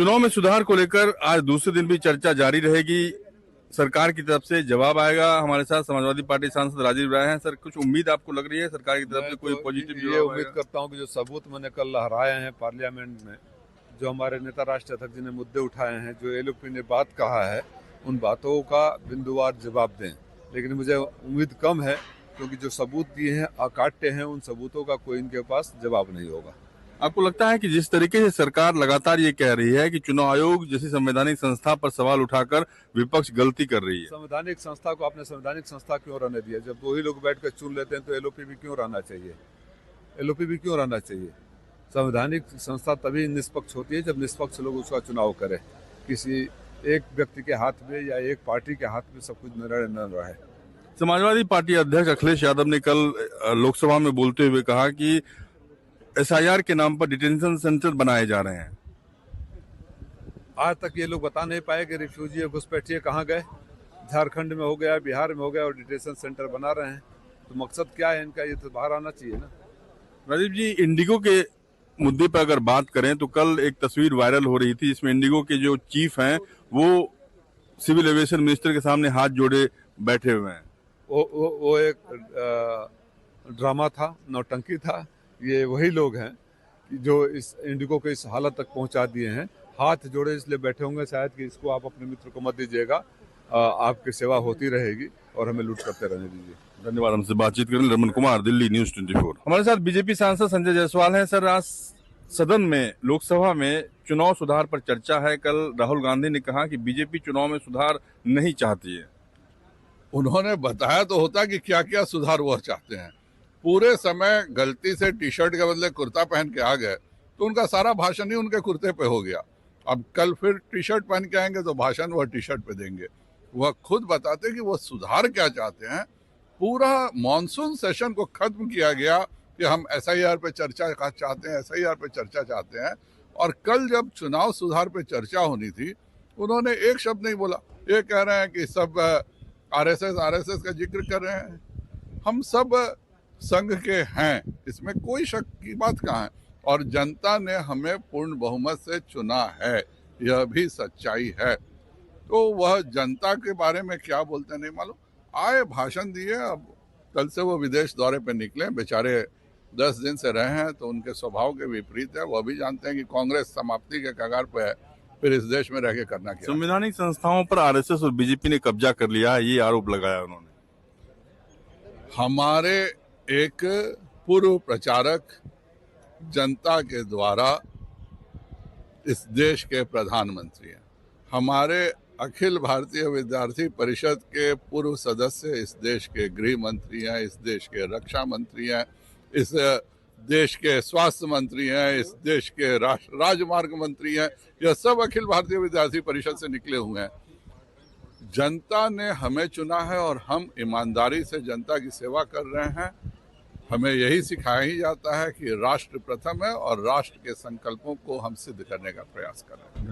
चुनाव में सुधार को लेकर आज दूसरे दिन भी चर्चा जारी रहेगी। सरकार की तरफ से जवाब आएगा। हमारे साथ समाजवादी पार्टी सांसद राजीव राय हैं। सर, कुछ उम्मीद आपको लग रही है सरकार की तरफ से कोई पॉजिटिव ये उम्मीद करता हूं कि जो सबूत मैंने कल लहराए हैं पार्लियामेंट में, जो हमारे नेता राष्ट्रीय अध्यक्ष जी ने मुद्दे उठाए हैं, जो एलओपी ने बात कहा है, उन बातों का बिंदुवार जवाब दें। लेकिन मुझे उम्मीद कम है, क्योंकि जो सबूत दिए हैं अकाट्य हैं, उन सबूतों का कोई इनके पास जवाब नहीं होगा। आपको लगता है कि जिस तरीके से सरकार लगातार ये कह रही है कि चुनाव आयोग जैसी संवैधानिक संस्था पर सवाल उठाकर विपक्ष गलती कर रही है, संवैधानिक संस्था को आपने संवैधानिक संस्था क्यों रहने दिया? जब दो ही लोग बैठकर चुन लेते हैं तो एलओपी भी क्यों रहना चाहिए? एलओपी भी क्यों रहना चाहिए? संवैधानिक संस्था तभी निष्पक्ष होती है जब निष्पक्ष लोग उसका चुनाव करें। किसी एक व्यक्ति के हाथ में या एक पार्टी के हाथ में सब कुछ निर्णय न रहे। समाजवादी पार्टी अध्यक्ष अखिलेश यादव ने कल लोकसभा में बोलते हुए कहा कि एसआईआर के नाम पर डिटेंशन सेंटर बनाए जा रहे हैं। आज तक ये लोग बता नहीं पाए कि रिफ्यूजी घुसपैठिए कहाँ गए। झारखंड में हो गया, बिहार में हो गया और डिटेंशन सेंटर बना रहे हैं। तो मकसद क्या है इनका? ये तो बाहर आना चाहिए ना। राजीव जी, इंडिगो के मुद्दे पर अगर बात करें तो कल एक तस्वीर वायरल हो रही थी जिसमें इंडिगो के जो चीफ हैं वो सिविल एविएशन मिनिस्टर के सामने हाथ जोड़े बैठे हुए हैं। वो एक ड्रामा था, नौटंकी था। ये वही लोग हैं जो इस इंडिगो को इस हालत तक पहुंचा दिए हैं। हाथ जोड़े इसलिए बैठे होंगे शायद कि इसको आप अपने मित्र को मत दीजिएगा, आपकी सेवा होती रहेगी और हमें लूट करते रहने दीजिए। धन्यवाद। हमसे बातचीत करें रमन कुमार, दिल्ली न्यूज 24। हमारे साथ बीजेपी सांसद संजय जायसवाल हैं। सर, आज सदन में लोकसभा में चुनाव सुधार पर चर्चा है। कल राहुल गांधी ने कहा कि बीजेपी चुनाव में सुधार नहीं चाहती है। उन्होंने बताया तो होता कि क्या क्या सुधार वह चाहते हैं। पूरे समय गलती से टी शर्ट के बदले कुर्ता पहन के आ गए तो उनका सारा भाषण ही उनके कुर्ते पे हो गया। अब कल फिर टी शर्ट पहन के आएंगे तो भाषण वह टी शर्ट पे देंगे। वह खुद बताते कि वह सुधार क्या चाहते हैं। पूरा मॉनसून सेशन को खत्म किया गया कि हम एसआईआर पे चर्चा चाहते हैं, एसआईआर पे चर्चा चाहते हैं। और कल जब चुनाव सुधार पे चर्चा होनी थी, उन्होंने एक शब्द नहीं बोला। ये कह रहे हैं कि सब आरएसएस का जिक्र कर रहे हैं। हम सब संघ के हैं, इसमें कोई शक की बात कहाँ है। और जनता ने हमें पूर्ण बहुमत से चुना है, यह भी सच्चाई है। तो वह जनता के बारे में क्या बोलते नहीं मालूम। आए, भाषण दिए, अब कल से वो विदेश दौरे पे निकले। बेचारे 10 दिन से रहे हैं तो उनके स्वभाव के विपरीत है। वह भी जानते हैं कि कांग्रेस समाप्ति के कगार पे है, फिर इस देश में रह के करना क्या। संवैधानिक संस्थाओं पर आरएसएस और बीजेपी ने कब्जा कर लिया है, ये आरोप लगाया उन्होंने। हमारे एक पूर्व प्रचारक जनता के द्वारा इस देश के प्रधानमंत्री हैं। हमारे अखिल भारतीय विद्यार्थी परिषद के पूर्व सदस्य इस देश के गृह मंत्री हैं, इस देश के रक्षा मंत्री हैं, इस देश के स्वास्थ्य मंत्री हैं, इस देश के राजमार्ग मंत्री हैं। यह सब अखिल भारतीय विद्यार्थी परिषद से निकले हुए हैं। जनता ने हमें चुना है और हम ईमानदारी से जनता की सेवा कर रहे हैं। हमें यही सिखाया ही जाता है कि राष्ट्र प्रथम है और राष्ट्र के संकल्पों को हम सिद्ध करने का प्रयास कर रहे हैं।